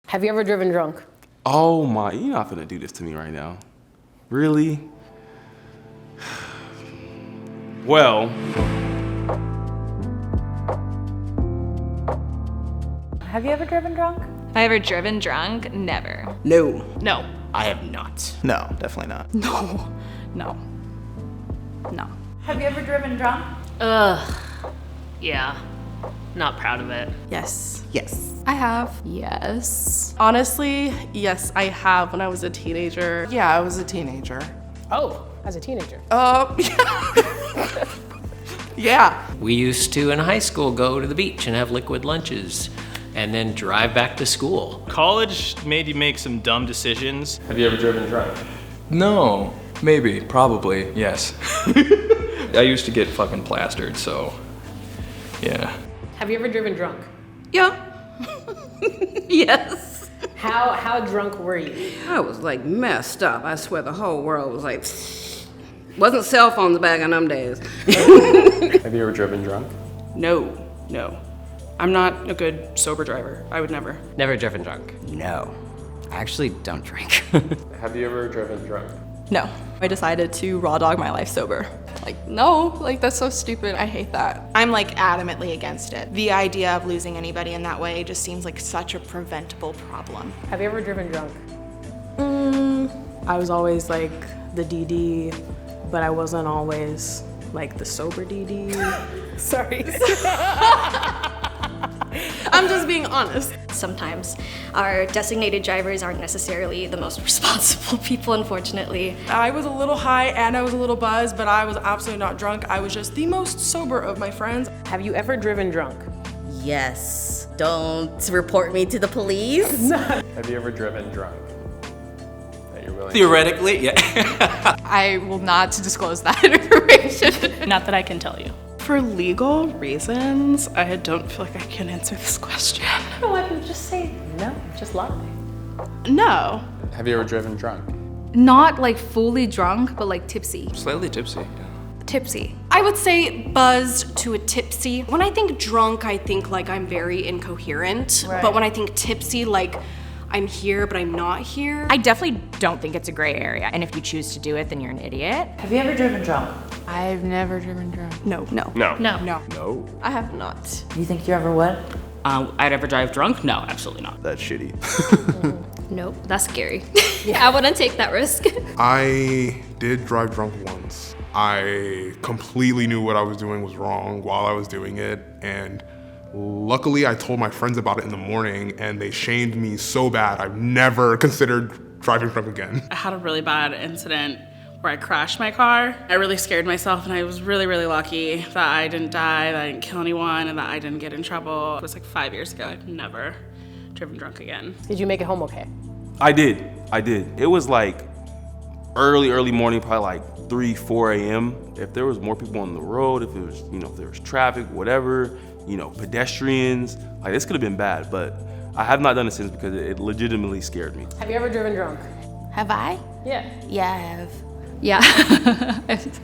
Have you ever driven drunk? Oh my, you're not finna do this to me right now. Really? Well. Have you ever driven drunk? Have I ever driven drunk? Never. No. No. I have not. No, definitely not. No. No. No. Have you ever driven drunk? Ugh. Yeah. Not proud of it. Yes. Yes. I have. Yes. Honestly, yes, I have when I was a teenager. Yeah, I was a teenager. Oh, as a teenager. Yeah. We used to, in high school, go to the beach and have liquid lunches and then drive back to school. College made you make some dumb decisions. Have you ever driven drunk? No, maybe, probably, yes. I used to get fucking plastered, so yeah. Have you ever driven drunk? Yeah. Yes. How drunk were you? I was like messed up. I swear the whole world was like, wasn't cell phones back in them days. Have you ever driven drunk? No. I'm not a good sober driver. I would never. Never driven drunk. No. I actually don't drink. Have you ever driven drunk? No. I decided to raw dog my life sober. Like, no, like that's so stupid. I hate that. I'm like adamantly against it. The idea of losing anybody in that way just seems like such a preventable problem. Have you ever driven drunk? I was always like the DD, but I wasn't always like the sober DD. Sorry. I'm just being honest. Sometimes our designated drivers aren't necessarily the most responsible people, unfortunately. I was a little high and I was a little buzzed, but I was absolutely not drunk. I was just the most sober of my friends. Have you ever driven drunk? Yes. Don't report me to the police. Have you ever driven drunk? That you're willing Theoretically, yeah. I will not disclose that information. Not that I can tell you. For legal reasons, I don't feel like I can answer this question. No, I can just say no, just lie. No. Have you ever driven drunk? Not like fully drunk, but like tipsy. Slightly tipsy, yeah. Tipsy. I would say buzzed to a tipsy. When I think drunk, I think like I'm very incoherent. Right. But when I think tipsy, like I'm here, but I'm not here. I definitely don't think it's a gray area, and if you choose to do it, then you're an idiot. Have you ever driven drunk? I've never driven drunk. No. No. I have not. You think you ever would? I'd ever drive drunk? No, absolutely not. That's shitty. Nope, that's scary. I wouldn't take that risk. I did drive drunk once. I completely knew what I was doing was wrong while I was doing it, and luckily I told my friends about it in the morning and they shamed me so bad I've never considered driving drunk again. I had a really bad incident where I crashed my car. I really scared myself and I was really, really lucky that I didn't die, that I didn't kill anyone, and that I didn't get in trouble. It was like 5 years ago. I've never driven drunk again. Did you make it home okay? I did. It was like early morning, probably like 3, 4 a.m. If there was more people on the road, if it was, if there was traffic, whatever, pedestrians, like this could have been bad, but I have not done it since because it legitimately scared me. Have you ever driven drunk? Have I? Yeah. Yeah, I have. Yeah.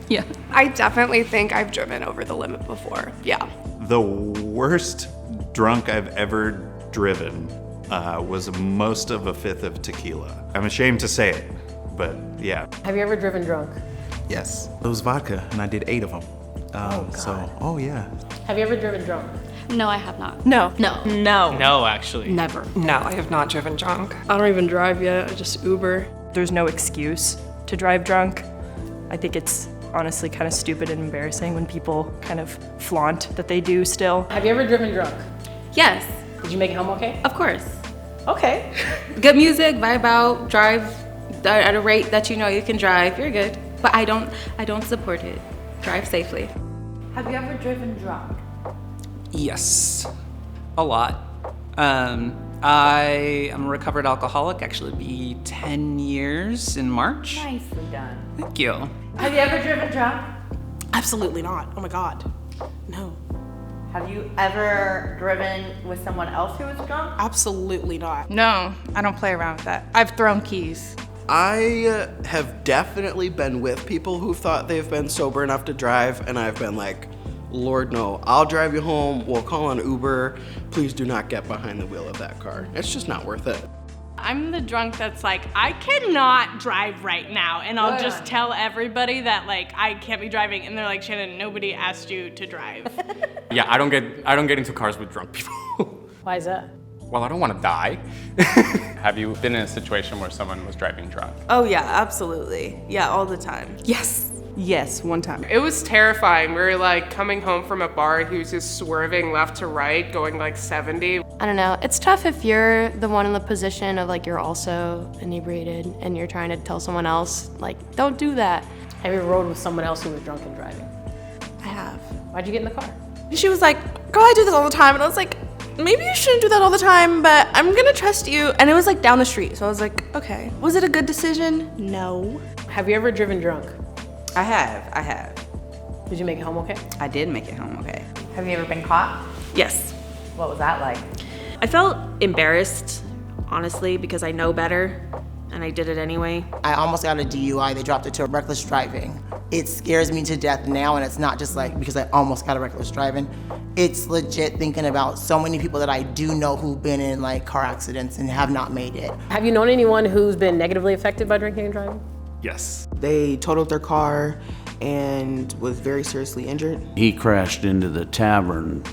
Yeah. I definitely think I've driven over the limit before. Yeah. The worst drunk I've ever driven was most of a fifth of tequila. I'm ashamed to say it, but yeah. Have you ever driven drunk? Yes. It was vodka, and I did 8 of them. Oh yeah. Have you ever driven drunk? No, I have not. No. No, actually. Never. No, I have not driven drunk. I don't even drive yet. I just Uber. There's no excuse to drive drunk. I think it's honestly kind of stupid and embarrassing when people kind of flaunt that they do still. Have you ever driven drunk? Yes, Did you make it home okay? of course. Okay. Good music, vibe out, drive at a rate that you know you can drive. You're good. But I don't support it. Drive safely. Have you ever driven drunk? Yes. A lot. I am a recovered alcoholic, actually be 10 years in March. Nicely done. Thank you. Have you ever driven drunk? Absolutely not. Oh my God. No. Have you ever driven with someone else who was drunk? Absolutely not. No, I don't play around with that. I've thrown keys. I have definitely been with people who thought they've been sober enough to drive, and I've been like, Lord, no. I'll drive you home. We'll call an Uber. Please do not get behind the wheel of that car. It's just not worth it. I'm the drunk that's like, I cannot drive right now. And I'll just tell everybody that like, I can't be driving. And they're like, Shannon, nobody asked you to drive. Yeah, I don't get into cars with drunk people. Why is that? Well, I don't want to die. Have you been in a situation where someone was driving drunk? Oh yeah, absolutely. Yeah, all the time. Yes. Yes, one time. It was terrifying. We were like coming home from a bar and he was just swerving left to right, going like 70. I don't know. It's tough if you're the one in the position of like you're also inebriated and you're trying to tell someone else, like, don't do that. Have you ever rode with someone else who was drunk and driving? I have. Why'd you get in the car? She was like, girl, I do this all the time. And I was like, maybe you shouldn't do that all the time, but I'm gonna trust you. And it was like down the street. So I was like, okay. Was it a good decision? No. Have you ever driven drunk? I have. Did you make it home okay? I did make it home okay. Have you ever been caught? Yes. What was that like? I felt embarrassed, honestly, because I know better and I did it anyway. I almost got a DUI. They dropped it to reckless driving. It scares me to death now, and it's not just like because I almost got a reckless driving. It's legit thinking about so many people that I do know who've been in like car accidents and have not made it. Have you known anyone who's been negatively affected by drinking and driving? Yes. They totaled their car and was very seriously injured. He crashed into the tavern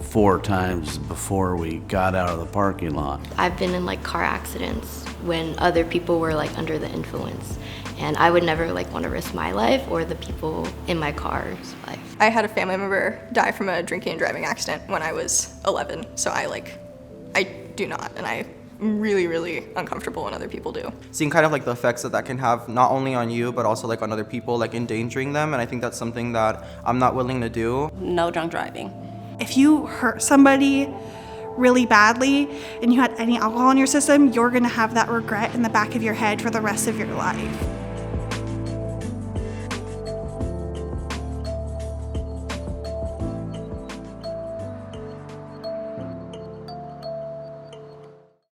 4 times before we got out of the parking lot. I've been in like car accidents when other people were like under the influence. And I would never like want to risk my life or the people in my car's life. I had a family member die from a drinking and driving accident when I was 11. So I do not, and I'm really, really uncomfortable when other people do. Seeing kind of like the effects that can have not only on you, but also like on other people, like endangering them. And I think that's something that I'm not willing to do. No drunk driving. If you hurt somebody really badly and you had any alcohol in your system, you're gonna have that regret in the back of your head for the rest of your life.